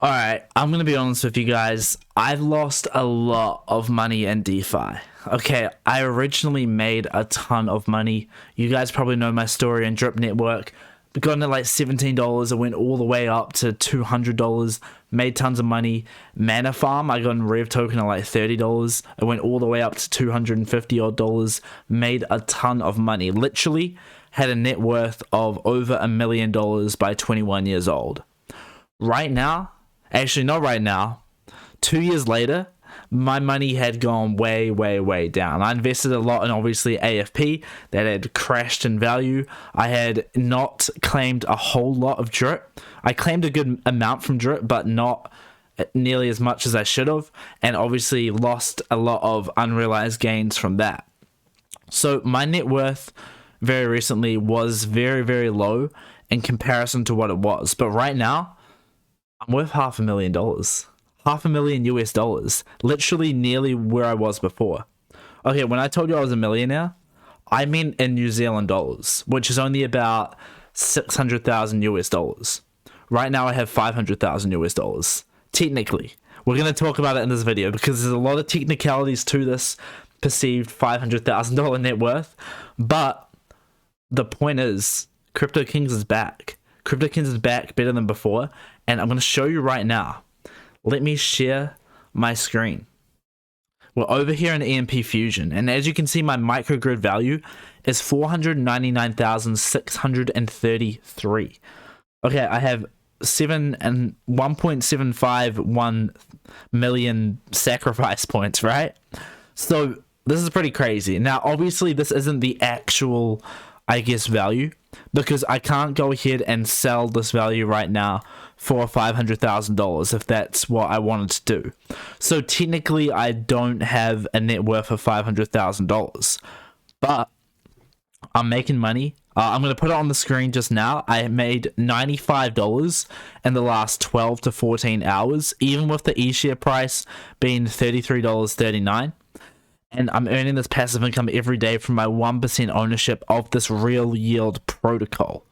Alright, I'm gonna be honest with you guys. I've lost a lot of money in DeFi. Okay, I originally made a ton of money. You guys probably know my story in Drip Network. We got into like $17. It went all the way up to $200. Made tons of money. Mana Farm, I got in Rev Token at like $30. It went all the way up to $250 odd dollars. Made a ton of money. Literally had a net worth of over $1 million by 21 years old. Right now, actually not right now, 2 years later, my money had gone way down. I invested a lot in obviously AFP that had crashed in value. I had not claimed a whole lot of drip. I claimed a good amount from drip, but not nearly as much as I should have, and obviously lost a lot of unrealized gains from that. So my net worth very recently was very low in comparison to what it was, but right now I'm worth $500,000. $500,000 US dollars. Literally nearly where I was before. Okay, when I told you I was a millionaire, I meant in New Zealand dollars, which is only about 600,000 US dollars. Right now I have 500,000 US dollars. Technically. We're going to talk about it in this video because there's a lot of technicalities to this perceived $500,000 net worth. But the point is, Crypto Kingz is back. Crypto Kingz is back better than before, and I'm going to show you right now. Let me share my screen. We're over here in EMP Fusion, and as you can see, my microgrid value is 499,633. Okay, I have 1.751 million sacrifice points, right? So this is pretty crazy. Now, obviously, this isn't the actual, I guess, value, because I can't go ahead and sell this value right now for $500,000 if that's what I wanted to do. So technically I don't have a net worth of $500,000, but I'm making money. I'm going to put it on the screen just now. I made $95 in the last 12 to 14 hours, even with the eShare price being $33.39. And I'm earning this passive income every day from my 1% ownership of this real yield protocol.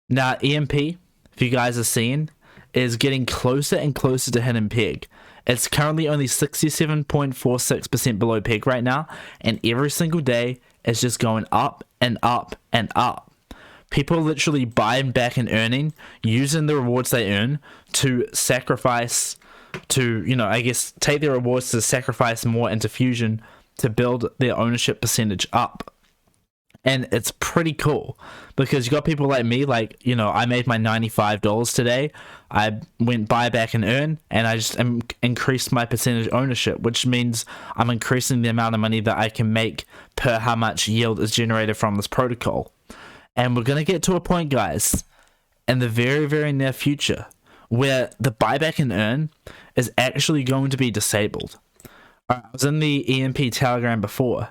Now, EMP, if you guys are seeing, is getting closer and closer to hitting peg. It's currently only 67.46% below peg right now, and every single day it's just going up and up and up. People are literally buying back and earning, using the rewards they earn to sacrifice, to, you know, I guess take their rewards to sacrifice more into Fusion to build their ownership percentage up. And it's pretty cool because you got people like me, like, you know, I made my $95 today. I went buy back and earn, and I just increased my percentage ownership, which means I'm increasing the amount of money that I can make per how much yield is generated from this protocol. And we're going to get to a point, guys, in the very near future where the buyback and earn is actually going to be disabled. I was in the EMP Telegram before,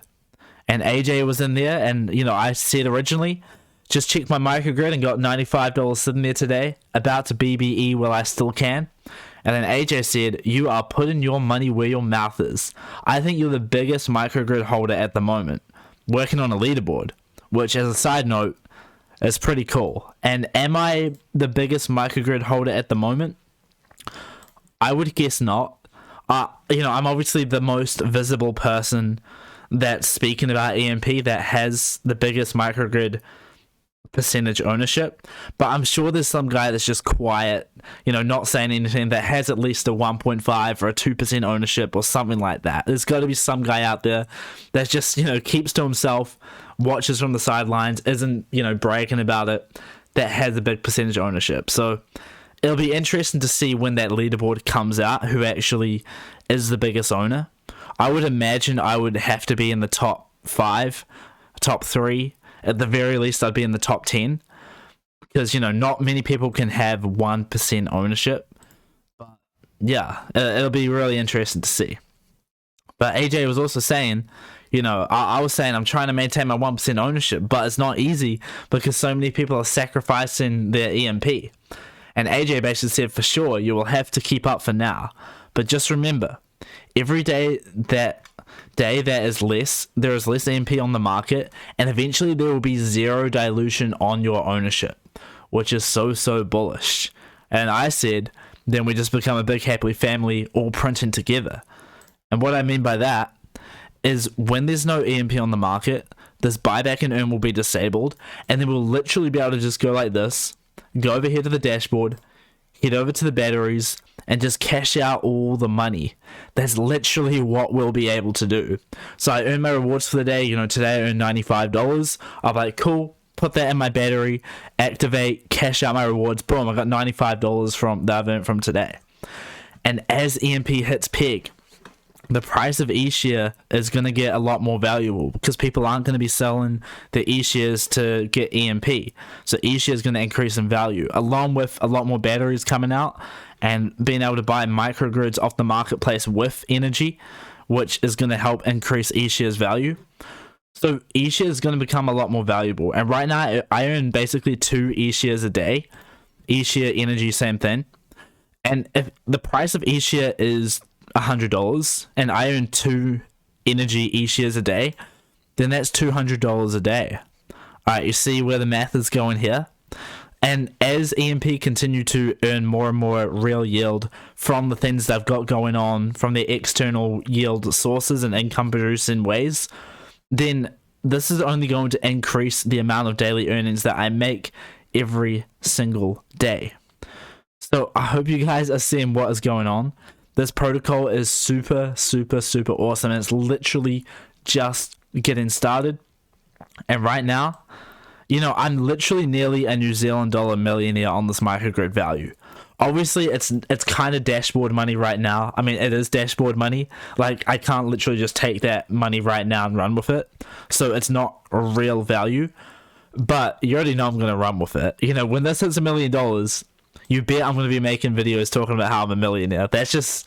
and AJ was in there, and, you know, I said originally, just checked my microgrid and got $95 sitting there today, about to BBE while I still can. And then AJ said, you are putting your money where your mouth is. I think you're the biggest microgrid holder at the moment, working on a leaderboard, which, as a side note, is pretty cool. And am I the biggest microgrid holder at the moment? I would guess not. You know, I'm obviously the most visible person that's speaking about EMP that has the biggest microgrid percentage ownership, but I'm sure there's some guy that's just quiet, you know, not saying anything, that has at least a 1.5 or a 2% ownership or something like that. There's got to be some guy out there that just, you know, keeps to himself, watches from the sidelines, isn't, you know, bragging about it, that has a big percentage ownership. So it'll be interesting to see when that leaderboard comes out who actually is the biggest owner. I would imagine I would have to be in the top 5, top 3. At the very least, I'd be in the top 10. Because, you know, not many people can have 1% ownership. But, yeah, it'll be really interesting to see. But AJ was also saying, you know, I was saying I'm trying to maintain my 1% ownership, but it's not easy because so many people are sacrificing their EMP. And AJ basically said, for sure, you will have to keep up for now. But just remember, every day that is less, there is less EMP on the market, and eventually there will be zero dilution on your ownership, which is so bullish. And I said, then we just become a big happy family all printing together. And what I mean by that is when there's no EMP on the market, this buyback and earn will be disabled, and then we'll literally be able to just go like this, go over here to the dashboard, head over to the batteries, and just cash out all the money. That's literally what we'll be able to do. So I earn my rewards for the day. You know, today I earned $95. I'm like, cool, put that in my battery, activate, cash out my rewards. Boom, I got $95 from that I've earned from today. And as EMP hits peak, the price of E-share is going to get a lot more valuable because people aren't going to be selling their E-shares to get EMP. So E-share is going to increase in value, along with a lot more batteries coming out and being able to buy microgrids off the marketplace with energy, which is going to help increase E-share's value. So E-share is going to become a lot more valuable. And right now, I earn basically 2 E-shares a day. E-share, energy, same thing. And if the price of E-share is $100 and I earn 2 energy E-shares a day, then that's $200 a day. Alright, you see where the math is going here? And as EMP continue to earn more and more real yield from the things they've got going on, from their external yield sources and income producing ways, then this is only going to increase the amount of daily earnings that I make every single day. So I hope you guys are seeing what is going on. This protocol is super, super, super awesome. And it's literally just getting started. And right now, you know, I'm literally nearly a New Zealand dollar millionaire on this microgrid value. Obviously, it's kind of dashboard money right now. I mean, it is dashboard money. Like, I can't literally just take that money right now and run with it. So it's not a real value. But you already know I'm going to run with it. You know, when this hits $1 million, you bet I'm going to be making videos talking about how I'm a millionaire. That's just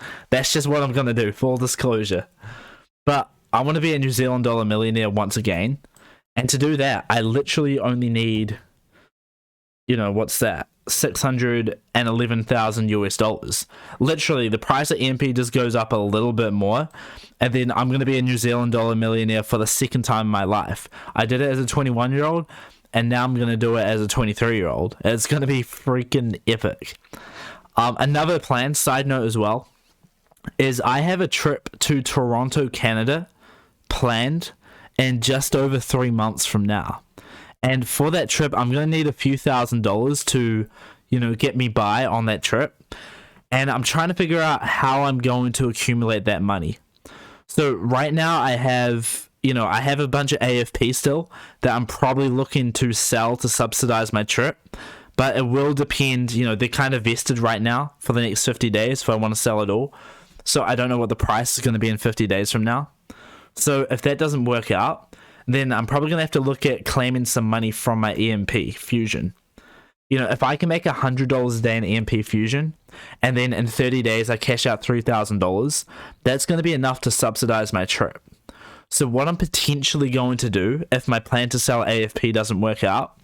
what I'm going to do, full disclosure. But I want to be a New Zealand dollar millionaire once again. And to do that, I literally only need, you know, what's that? 611,000 US dollars. Literally, the price of EMP just goes up a little bit more. And then I'm going to be a New Zealand dollar millionaire for the second time in my life. I did it as a 21-year-old. And now I'm going to do it as a 23-year-old. It's going to be freaking epic. Another planned side note as well is I have a trip to Toronto, Canada planned in just over 3 months from now. And for that trip, I'm going to need a few $1,000s to, you know, get me by on that trip. And I'm trying to figure out how I'm going to accumulate that money. So right now I have... You know, I have a bunch of AFP still that I'm probably looking to sell to subsidize my trip. But it will depend, you know, they're kind of vested right now for the next 50 days if I want to sell it all. So I don't know what the price is going to be in 50 days from now. So if that doesn't work out, then I'm probably going to have to look at claiming some money from my EMP Fusion. You know, if I can make $100 a day in EMP Fusion, and then in 30 days I cash out $3,000, that's going to be enough to subsidize my trip. So what I'm potentially going to do, if my plan to sell AFP doesn't work out,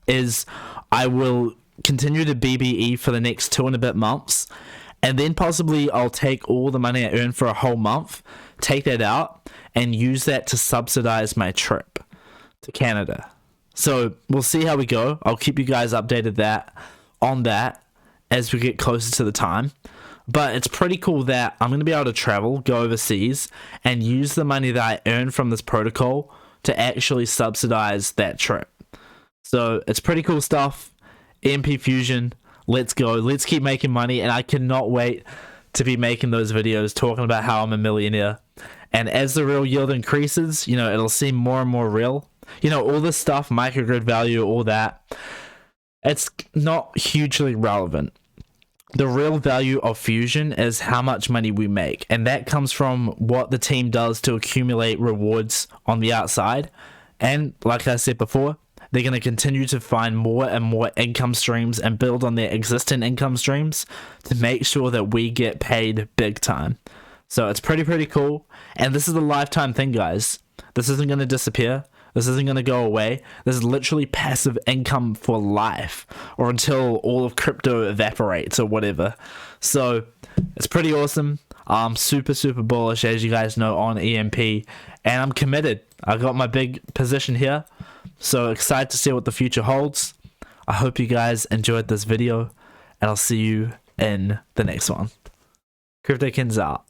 is I will continue to BBE for the next 2 and a bit months, and then possibly I'll take all the money I earn for a whole month, take that out, and use that to subsidize my trip to Canada. So we'll see how we go. I'll keep you guys updated on that as we get closer to the time. But it's pretty cool that I'm going to be able to travel, go overseas, and use the money that I earn from this protocol to actually subsidize that trip. So it's pretty cool stuff. EMP Fusion, let's go. Let's keep making money, and I cannot wait to be making those videos talking about how I'm a millionaire. And as the real yield increases, you know, it'll seem more and more real. You know, all this stuff, microgrid value, all that, it's not hugely relevant. The real value of Fusion is how much money we make, and that comes from what the team does to accumulate rewards on the outside. And like I said before, they're going to continue to find more and more income streams and build on their existing income streams to make sure that we get paid big time. So it's pretty cool, and this is a lifetime thing, guys. This isn't going to disappear. This isn't going to go away. This is literally passive income for life, or until all of crypto evaporates or whatever. So it's pretty awesome. I'm super bullish, as you guys know, on EMP, and I'm committed. I got my big position here, so excited to see what the future holds. I hope you guys enjoyed this video, and I'll see you in the next one. Crypto Kingz out.